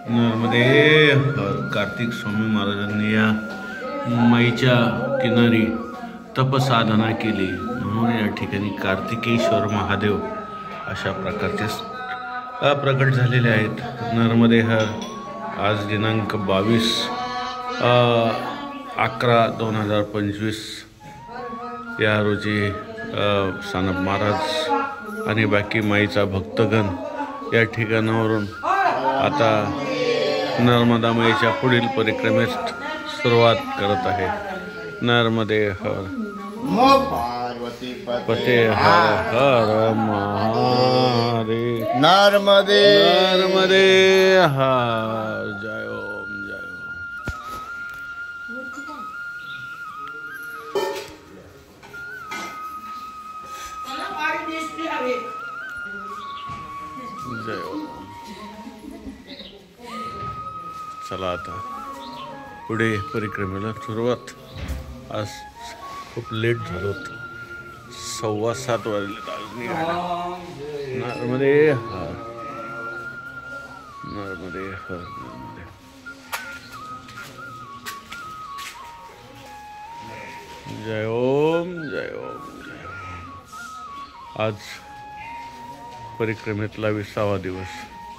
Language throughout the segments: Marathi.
नर्मदे हर. कार्तिक स्वामी महाराजांनी या माईच्या किनारी तपसाधना केली म्हणून या ठिकाणी कार्तिकेश्वर महादेव अशा प्रकारचे प्रकट झालेले आहेत. नर्मदे हर. आज दिनांक 22/11/2025 या रोजी सानप महाराज आणि बाकी माईचा भक्तगण या ठिकाणावरून आता नर्मदा माईच्या पुढील परिक्रमेस सुरुवात करत आहे. नर्मदे हर. पते हर हर महादेव. नर्मदे नर्मदे हर. जय ओम जय ओम. जय ओम. चला आता पुढे परिक्रमेला सुरुवात. आज खूप लेट झालो होतं. 7:15 वाजले आज निघाला. नर्मदे हर. नर्मदे हर. जय ओम जय ओम जय ओम. आज परिक्रमेतला 20वा दिवस.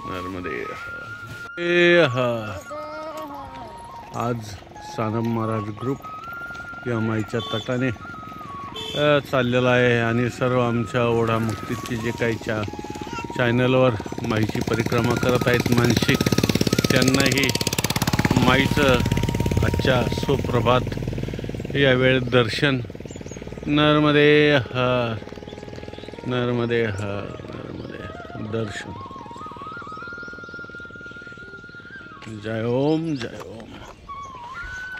नर्मदे हर. आज सानप महाराज ग्रुप या माईच्या तटाने चाललेला आहे आणि सर्व आमच्या ओढा मुक्तीचे जे काही चॅनलवर माईची परिक्रमा करत आहेत मानसिक, त्यांनाही माईचं आजच्या सुप्रभात या वेळेत दर्शन. नर्मदे हर. नर्मदे हर. नर्मदे दर्शन. जय ओम जय ओम.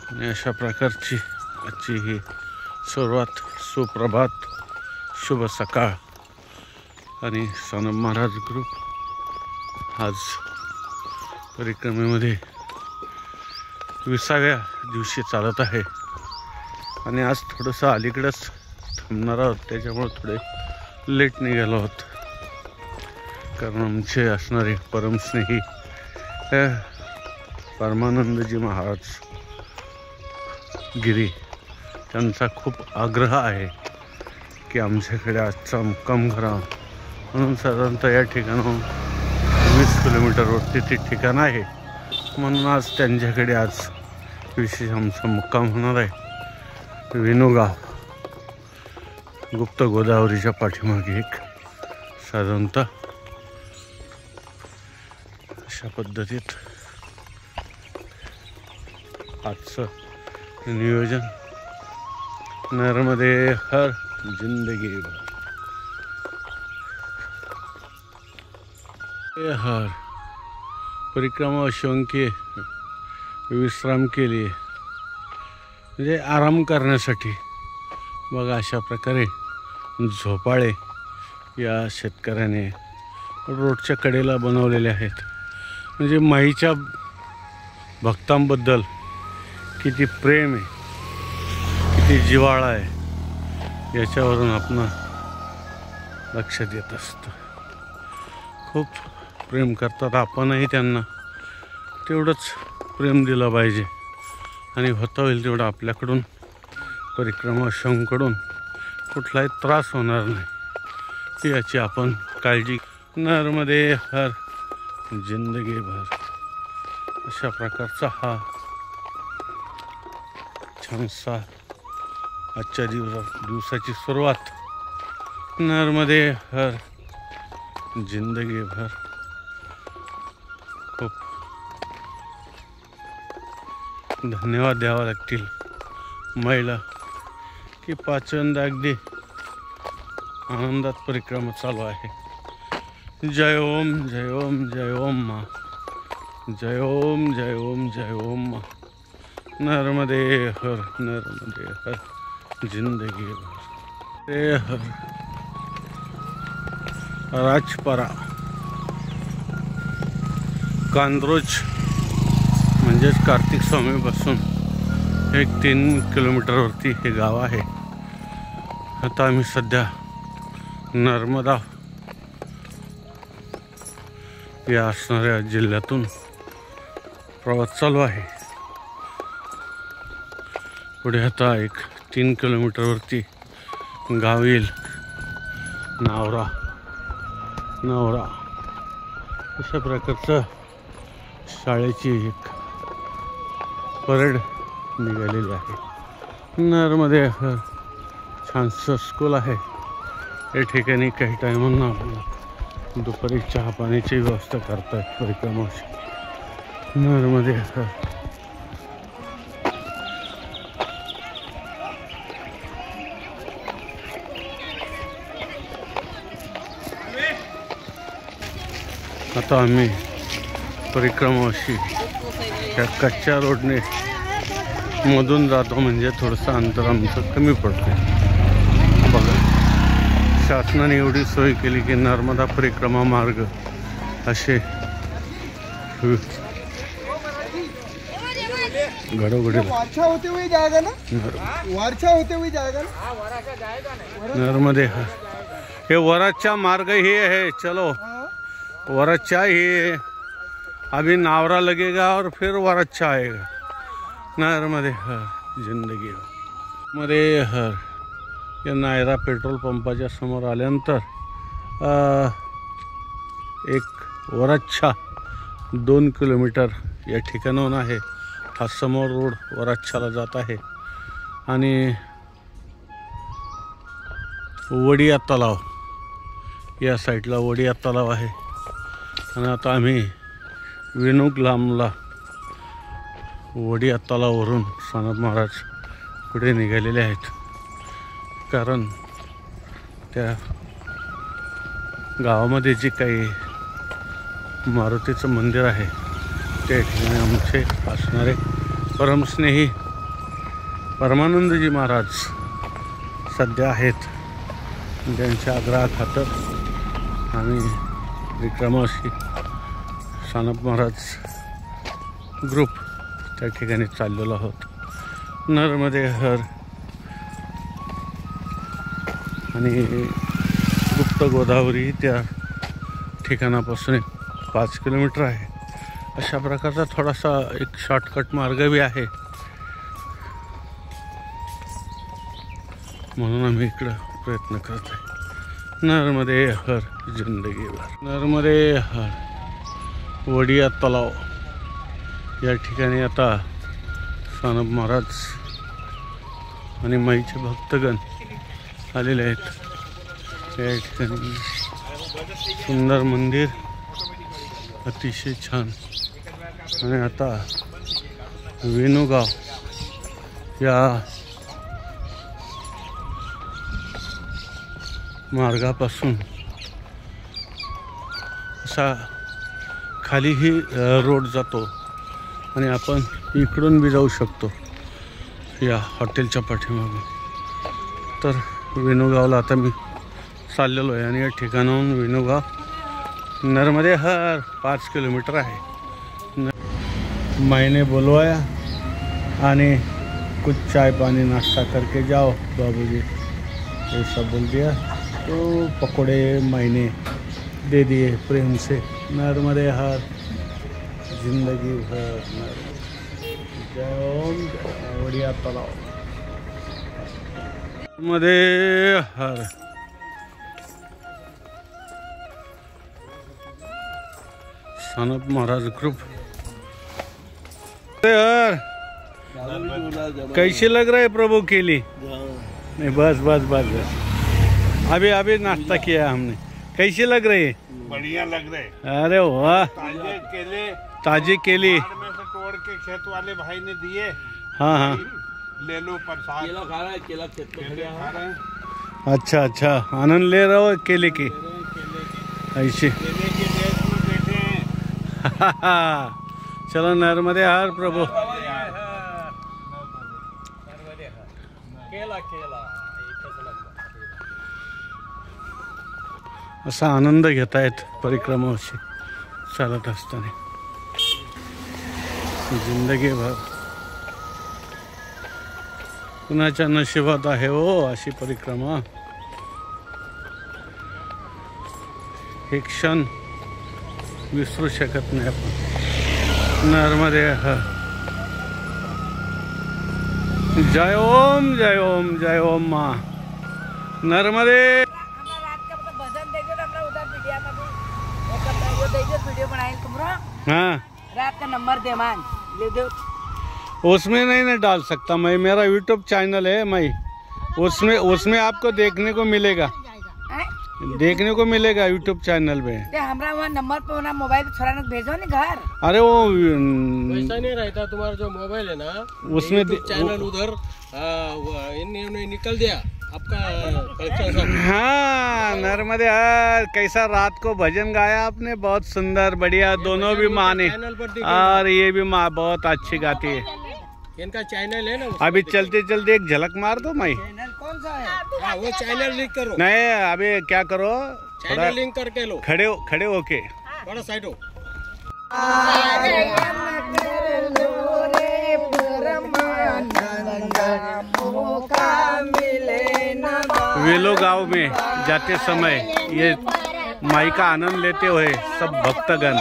आणि अशा प्रकारची आजची ही सुरुवात, सुप्रभात, शुभ सकाळ. आणि सानप महाराज ग्रुप आज परिक्रमेमध्ये 20व्या दिवशी चालत आहे आणि आज थोडंसं अलीकडंच थांबणार आहोत. त्याच्यामुळे थोडे लेट निघालो आहोत कारण आमचे असणारे परमस्नेही परमानंदजी महाराज गिरी त्यांचा खूप आग्रह आहे की आमच्याकडे आजचा मुक्काम करा म्हणून. साधारणतः या ठिकाणाहून 20 किलोमीटरवरती ते ठिकाण आहे म्हणून आज त्यांच्याकडे आज विशेष आमचा मुक्काम होणार आहे. वेणुगाव गुप्त गोदावरीच्या पाठीमागे एक साधारणतः अशा पद्धतीत आजचं नियोजन. नर्मदे हर. जिंदगी हर. परिक्रमा शिवून के विश्राम केली म्हणजे आराम करण्यासाठी. बघा अशा प्रकारे झोपाळे या शेतकऱ्याने रोडच्या कडेला बनवलेले आहेत. म्हणजे माईच्या भक्तांबद्दल किती प्रेम आहे, किती जिव्हाळा आहे याच्यावरून आपण लक्षात येत असतं. खूप प्रेम करतात. आपणही त्यांना तेवढंच प्रेम दिलं पाहिजे आणि होता होईल तेवढं आपल्याकडून परिक्रमाशांकडून कुठलाही त्रास होणार नाही याची आपण काळजी. नर्मदे हर. जिंदगी भर. अशा प्रकारचा हा छानसा आजच्या दिवसाची सुरुवात. नर्मदे हर. जिंदगी भर. खूप धन्यवाद द्यावा लागतील माईला की पाचव्यांदा अगदी आनंदात परिक्रमा चालू आहे. जय ओम जय ओम जय ओम मा. जय ओम जय ओम जय ओम मा. नर्मदे हर. नर्मदे हर. जिंदगी भर हर. राजपरा कांद्रोज म्हणजेच कार्तिक स्वामीपासून एक 3 किलोमीटरवरती हे गाव आहे. आता आम्ही सध्या नर्मदा या असणाऱ्या जिल्ह्यातून प्रवास चालू आहे. पुढे आता एक 3 किलोमीटरवरती गाव येईल, नावरा. अशा प्रकारचं शाळेची एक परेड निघालेली आहे. नरमध्ये छानसं स्कूल आहे. या ठिकाणी काही टायमांना दुपारी चहा पाण्याची व्यवस्था करतात परिक्रमा. नरमध्ये आता आम्ही परिक्रमा अशी त्या कच्च्या रोडने मधून जातो, म्हणजे थोडंसं अंतर आमचं कमी पडतं. बघा, शासनाने एवढी सोय केली की नर्मदा परिक्रमा मार्ग असे घडोघडी नर्मदे. हे वराचा मार्ग ही है. चलो वराचा ही अभी नावरा लगेगा और फिर वराचा आएगा. नर्मदे हर जिंदगी मध्ये हर. या नायरा पेट्रोल पंपाच्या समोर आल्यानंतर एक वराचा 2 किलोमीटर या ठिकाणाहून आहे. हा समोर रोड वराचाला जात आहे आणि वडिया तलाव या साईडला वडिया तलाव आहे. आणि आता आम्ही वेणुगोलामला वडिया तलावावरून सानप महाराज पुढे निघालेले आहेत. कारण त्या गावामध्ये जे काही मारुतीचं मंदिर आहे त्या ठिकाणी आमचे असणारे परमस्नेही परमानंदजी महाराज सध्या आहेत. त्यांच्या आग्रहाखातर आम्ही परिक्रमाशी सानप महाराज ग्रुप त्या ठिकाणी चाललेलो आहोत. नरमध्ये हर आणि गुप्त गोदावरी त्या ठिकाणापासून 5 किलोमीटर आहे. अशा प्रकारचा थोडासा एक शॉर्टकट मार्ग बी आहे, म्हणून आम्ही इकडं प्रयत्न करत आहे. नर्मदे हर जिंदगीभर. नर्मदे हर वडिया तलाव या ठिकाणी आता सानप महाराज आणि माईचे भक्तगण आलेले आहेत. या ठिकाणी सुंदर मंदिर, अतिशय छान. आणि आता वेणुगाव या मार्गापासून असा खालीही रोड जातो आणि आपण इकडून बी जाऊ शकतो या हॉटेलच्या पाठीमागे. तर वेणुगावला आता मी चाललेलो आहे आणि या ठिकाणाहून वेणुगाव नर्मदे हर 5 किलोमीटर आहे. मैंने बुलवाया आणि कुछ चाय पानी नाश्ता करके जाओ बाबूजी, ऐसा बोल दिया. तो पकोड़े मैंने दे दिए प्रेम से. नर्मदे हर जिंदगी भर. जय ओम वडिया तलाव. नर्मदे हर. सानप महाराज ग्रुप. यार कैसे लग रहा है प्रभु के लिए? नहीं बस बस बस बस अभी नाश्ता किया हमने. कैसे लग रहे हैं? बढ़िया लग रहे. अरे वाह, ताजे केले में से तोड़ के खेत वाले भाई ने दिए. हाँ हाँ, ले लो प्रसाद. केला खा रहा है, केला खेत पे खा रहे हैं. अच्छा अच्छा, आनंद ले रहा हो केले की. ऐसे केले के देश में बैठे हैं. चलो नर्मदे हर प्रभु. असा आनंद घेतायत परिक्रमाशी चालत असताना. जिंदगीभर कुणाच्या नशिबात आहे हो अशी परिक्रमा. हे क्षण विसरू शकत नाही आपण. नर्मदे हर। जय ओम जय ओम जय ओम माँ नर्मदे। हाँ रात का नंबर दे मान ले दो। उसमें नहीं ना डाल सकता मैं, मेरा यूट्यूब चैनल है मैं, उसमें आपको देखने को मिलेगा, देखने को मिलेगा यूट्यूब चैनल पे। हमारा वहाँ नंबर पे ना मोबाइल छोरा ने भेजो ना घर। अरे वो वैसा नहीं रहता, तुम्हारा जो मोबाइल है ना उसमें चैनल उधर निकल दिया आपका कलेक्शन सब। हाँ नर्मदे हर। कैसा रात को भजन गाया आपने, बहुत सुंदर बढ़िया, दोनों भी माँ ने, और ये भी माँ बहुत अच्छी गाती है। इनका चैनल है ना, अभी चलते चलते एक झलक मार दो माई। कौन सा है? हाँ, वो चैनल लिंक करो। नहीं अभी क्या करो, चैनल लिंक करके लो, खड़े होके बड़ा साइड हो। वेलो गांव में जाते समय ये माई का आनंद लेते हुए सब भक्तगण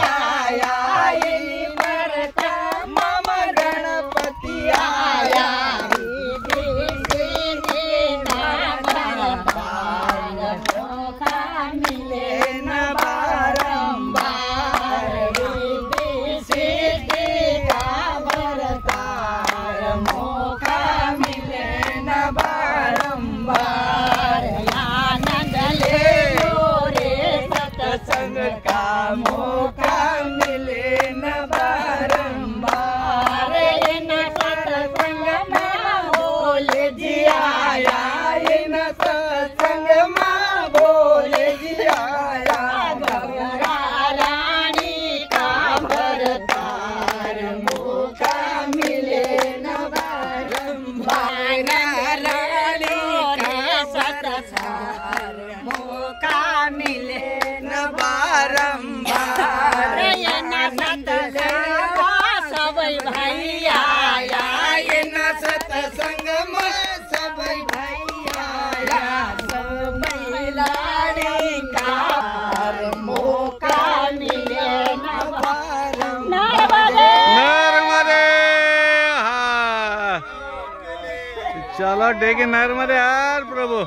चलो देखे नर्मदे हर प्रभु।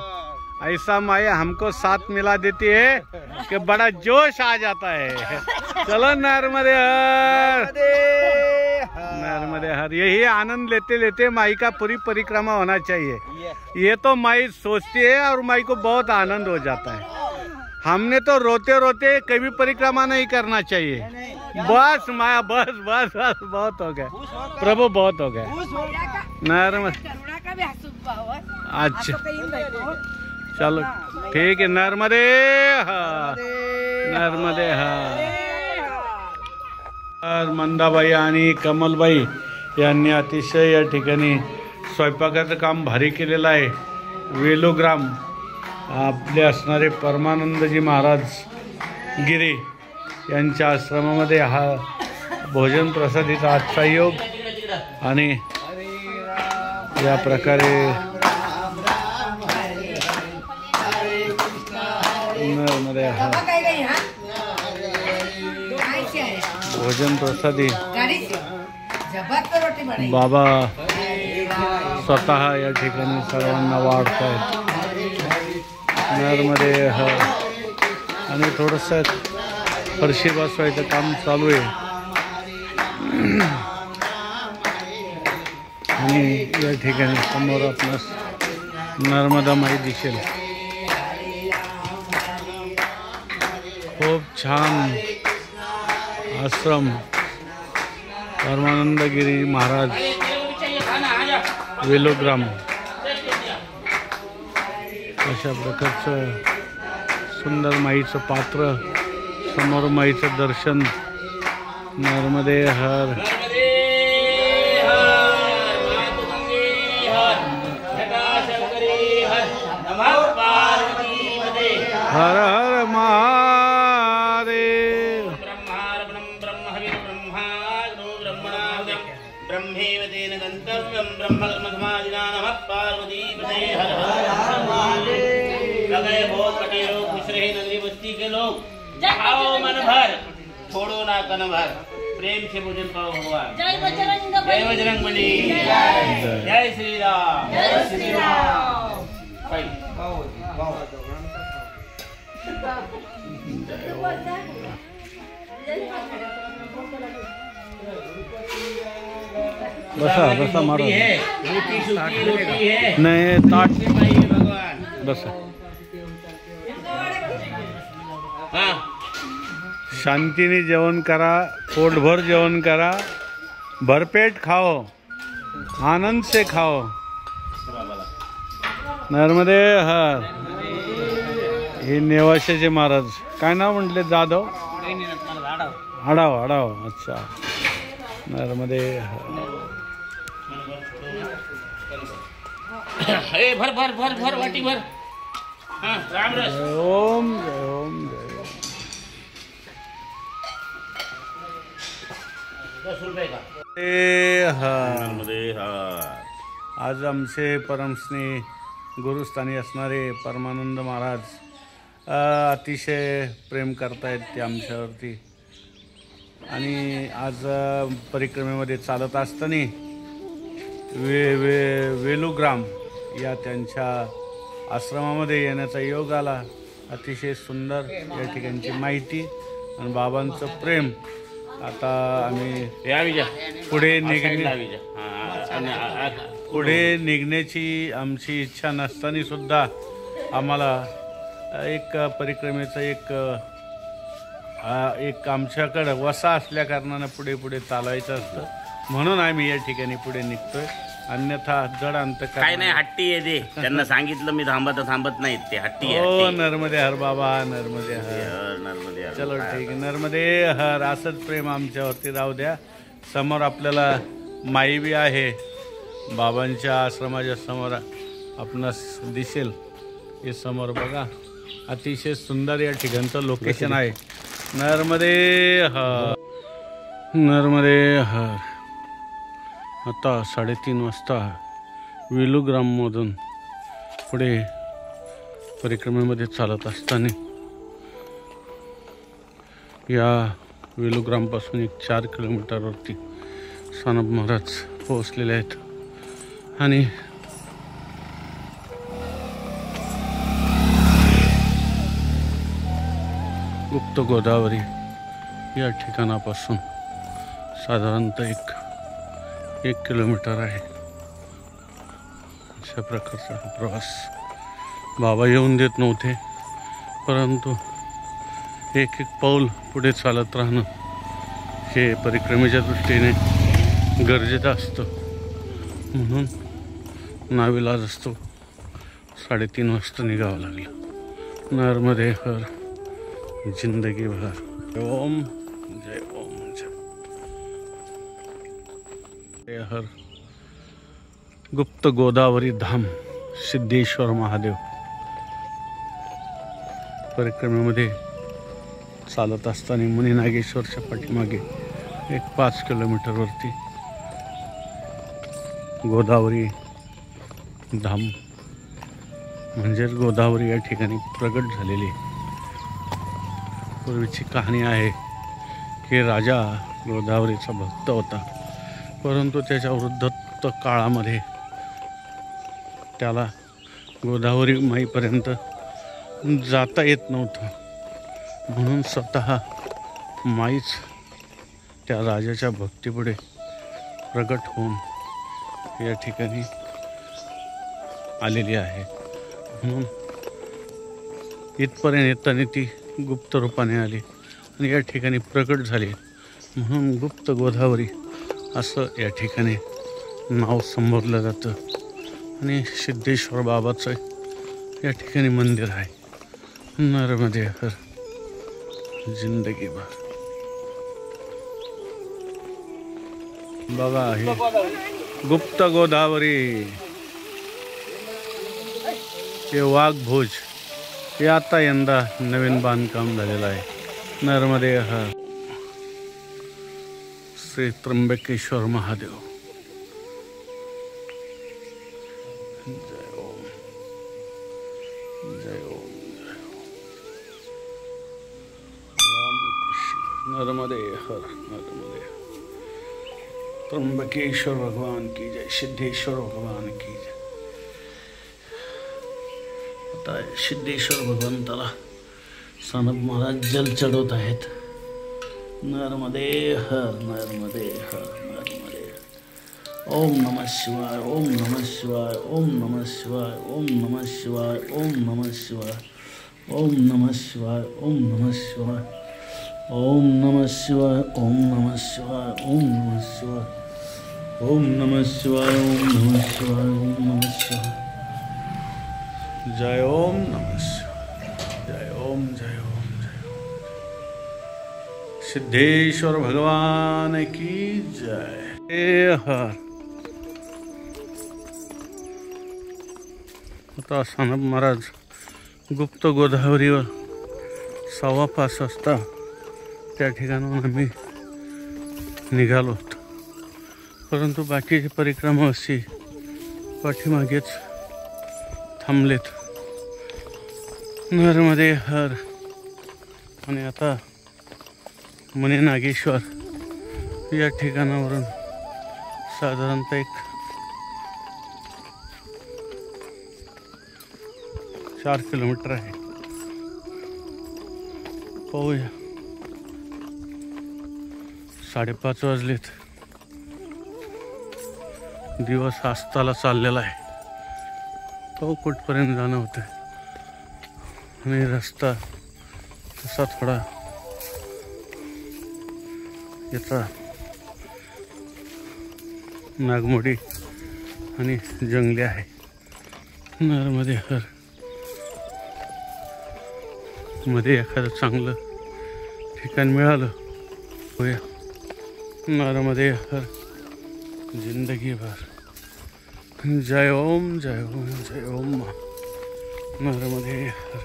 ऐसा माया हमको साथ मिला देती है कि बड़ा जोश आ जाता है। चलो नर्मदे हर, नर्मदे हर। यही आनंद लेते लेते माई का पूरी परिक्रमा होना चाहिए। ये तो माई सोचती है और माई को बहुत आनंद हो जाता है। हमने तो रोते रोते कभी परिक्रमा नहीं करना चाहिए। बस माया बस बस बस बहुत हो गया प्रभु, बहुत हो गया। नर्मदे अच्छा चलो ठीक आहे। नर्मदे हर, नर्मदे हर। मंदाबाई आणि कमलबाई यांनी अतिशय या ठिकाणी स्वयंपाकाचं काम भारी केलेलं आहे। वेलोग्राम आपले असणारे परमानंदजी महाराज गिरे यांच्या आश्रमामध्ये हा भोजन प्रसादीचा आजचा योग आणि या प्रकारे नर्मदे हर भोजन प्रसादी बाबा स्वतः या ठिकाणी सर्वांना वाढतायत। नर्मदे हर। आणि थोडंसं फरशी बसवायचं काम चालू आहे आणि या ठिकाणी समोर आपणास नर्मदा माई दिसेल। खूप छान आश्रम परमानंदगिरी महाराज वेलोग्राम अशा प्रकारचं सुंदर माईचं पात्र, समोर माईचं दर्शन। नर्मदे हर। हर हर महादेव। ब्रह्मेव तेन गन्तव्यं ब्रह्मकर्मसमाधिना नमः पार्वतीपते हर हर महादेव। लगे बहुत बड़े लोग, खुश रहे नगरी बस्ती के लोग, खाओ मन भर छोड़ो ना कन भर। प्रेम से भोजन पाओ भगवान। जय बजरंग जय बजरंग बली, जय श्री राम, जय श्री राम। भाई बसा बसा मारो रोटी है, रोटी सूखी रोटी है, नाही ताट से पाइए भगवान। बसा हाँ शांतीने जेवण करा, पोटभर जेवण करा, भरपेट खाओ, आनंद से खाओ। नर्मदे हर। हे नेवाशाचे महाराज, काय नाव म्हटले? जाधव आडाव आडाव, अच्छा। नर्मदे हर। ए भर भर भर भर वाटी भर। हाँ राम रस। जय ओम जय ओम जय ओम। 10 रुपए का। नर्मदे हर। आज आमचे परमस्नेही गुरुस्थानी असणारे परमानंद महाराज अतिशय प्रेम करतायत ते आमच्यावरती। आणि आज परिक्रमेमध्ये चालत असताना वेलुग्राम या त्यांच्या आश्रमामध्ये येण्याचा योग आला। अतिशय सुंदर या ठिकाणची माहिती आणि बाबांचं प्रेम। आता आम्ही पुढे निघण्याची आमची इच्छा नसताना सुद्धा आम्हाला एक परिक्रमेचं एक आमच्याकडं वसा असल्या कारणानं पुढे पुढे चालवायचं असतं, म्हणून आम्ही या ठिकाणी पुढे निघतोय। अन्यथा जड अंत काय नाही, हट्टी आहे ते। त्यांना सांगितलं मी थांबत नाहीत ते, हट्टी आहे। हो नर्मदे हर बाबा, नर्मदे हर। नर्मदे हर। चलो ठीक आहे, नर्मदे हर। असंच प्रेम आमच्यावरती राहू द्या। समोर आपल्याला माई बी आहे, बाबांच्या आश्रमाच्या समोर आपणास दिसेल। हे समोर बघा, अतिशय सुंदर या ठिकाणचं लोकेशन आहे। नर्मदे हर, नर्मदे हर। आता 3:30 वाजता वेलुग्राममधून पुढे परिक्रमेमध्ये चालत असताना या वेलुग्रामपासून 4 किलोमीटरवरती सानप महाराज पोहोचलेले आहेत। आणि गुप्त गोदावरी या ठिकाणापासून साधारणतः 1 किलोमीटर आहे। अशा प्रकारचा हा प्रवास बाबा येऊन देत नव्हते, परंतु एक पाऊल पुढे चालत राहणं हे परिक्रमेच्या दृष्टीने गरजेचं असतं, म्हणून नाविलाज असतो 3:30 वाजता निघावं लागलं। नर्मदे हर, जिंदगी भर। ओम जय ओम जय हर। गुप्त गोदावरी धाम सिद्धेश्वर महादेव परिक्रमेमध्ये चालत असताना मुनी नागेश्वरच्या पाठीमागे 5 किलोमीटरवरती गोदावरी धाम म्हणजेच गोदावरी या ठिकाणी प्रगट झालेली पूर्वीची कहाणी आहे की राजा गोदावरीचा भक्त होता, परंतु त्याच्या वृद्धत्व काळामध्ये त्याला गोदावरी माईपर्यंत जाता येत नव्हतं, म्हणून स्वतः माईच त्या राजाच्या भक्तीपुढे प्रगट होऊन या ठिकाणी आलेली आहे। म्हणून इथपर्यंत येताना ती गुप्त रूपाने आली आणि या ठिकाणी प्रकट झाली, म्हणून गुप्त गोदावरी असं या ठिकाणी नाव संबोधलं जातं। आणि सिद्धेश्वर बाबाचं या ठिकाणी मंदिर आहे। नर्मदे हर, जिंदगी भर। बघा हे गुप्त गोदावरी, हे वाघभोज, हे आता यंदा नवीन बांधकाम झालेलं आहे। नर्मदे हर, श्री त्र्यंबकेश्वर महादेव। जय ओम जय ओम जय ओम। राम कृष्ण। नर्मदे हर, नर्मदे हर। त्र्यंबकेश्वर भगवान की जय, सिद्धेश्वर भगवान की जय। आता सिद्धेश्वर भगवंताला सानप महाराज जल चढवत आहेत। नर्मदे हर, नर्मदे हर, नर्मदे हर। ओम नमः शिवाय, ओम नमः शिवाय, ओम नमः शिवाय, ओम नमः शिवाय, ओम नमः शिवाय, ओम नमः शिवाय, ओम नमः शिवाय, ओम नमः शिवाय, ओम नमः शिवाय, ओम नमः शिवाय, ओम नमः शिवाय, ओम नमः शिवाय, ओम नमः शिवाय। जय ओम नमः शिवाय, जय ओम, जय ओम, जय ओम। सिद्धेश्वर भगवान की जय। हर। आता सानप महाराज गुप्त गोदावरीवर 5:15 वाजता त्या ठिकाणाहून आम्ही निघालो, परंतु बाकीची परिक्रमावासी पाठीमागेच थांबलेत। नर्मदे हर। आणि आता मणी नागेश्वर या ठिकाणावरून साधारणतः एक 4 किलोमीटर आहे। पाहूया, 5:30 वाजलेत। दिवस अस्ताला चाललेला आहे। तो कुठपर्यंत जाणं होतं आणि रस्ता तसा थोडा याचा नागमोडी आणि जंगली आहे। नर्मदे हर मध्ये एखादं चांगलं ठिकाण मिळालं होया। नर्मदे हर जिंदगी भर। जय ओम, जय ओम, जय ओम। नर्मदे हर,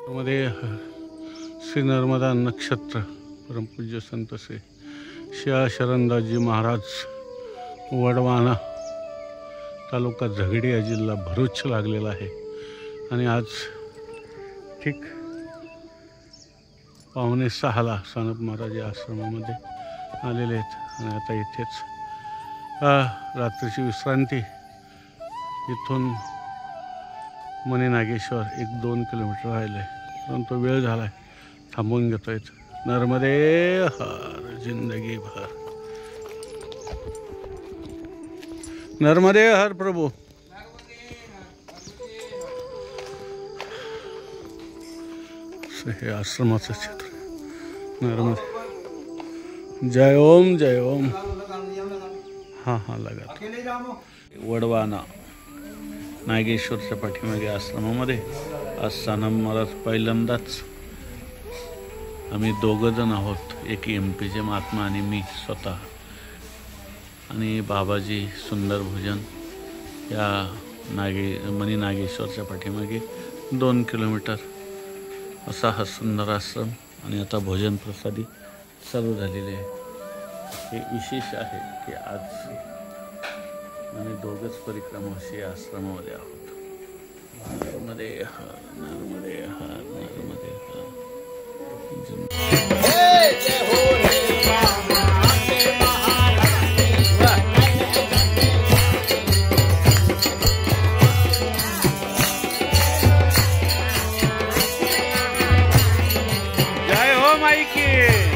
नर्मदे हर। श्री नर्मदा नक्षत्र परमपूज्य संत श्री शिया शरणदासजी महाराज, वडवाना तालुका झगडिया, जिल्हा भरूच लागलेला आहे। आणि आज ठीक 5:45 सानप महाराज या आश्रमामध्ये आलेले आहेत। आणि आता इथेच रात्रीची विश्रांती। इथून मणी नागेश्वर 1-2 किलोमीटर राहिले, परंतु वेळ झाला आहे, थांबवून घेतो आहेत। नर्मदे हर जिंदगी भर। नर्मदे हर प्रभू। हे आश्रमाचं क्षेत्र नर्मदे। जय ओम, जय ओम। हाँ लगा। वडवाना नागेश्वरच्या पाठीमागे आश्रमामध्ये आज सानप महाराज पहिल्यांदाच आम्ही 2 जण आहोत, एक MP महात्मा आणि मी स्वतः। आणि बाबाजी सुंदर भोजन या मणी नागेश्वरच्या पाठीमागे 2 किलोमीटर असा हा सुंदर आश्रम। आणि आता भोजन प्रसादी चालू झालेले आहे। हे विशेष आहे की आज आम्ही 2च परिक्रमावासी आश्रमामध्ये आहोत। नर्मदे हर, नर्मदे हर, नर्मदे हर। जय हो माई की।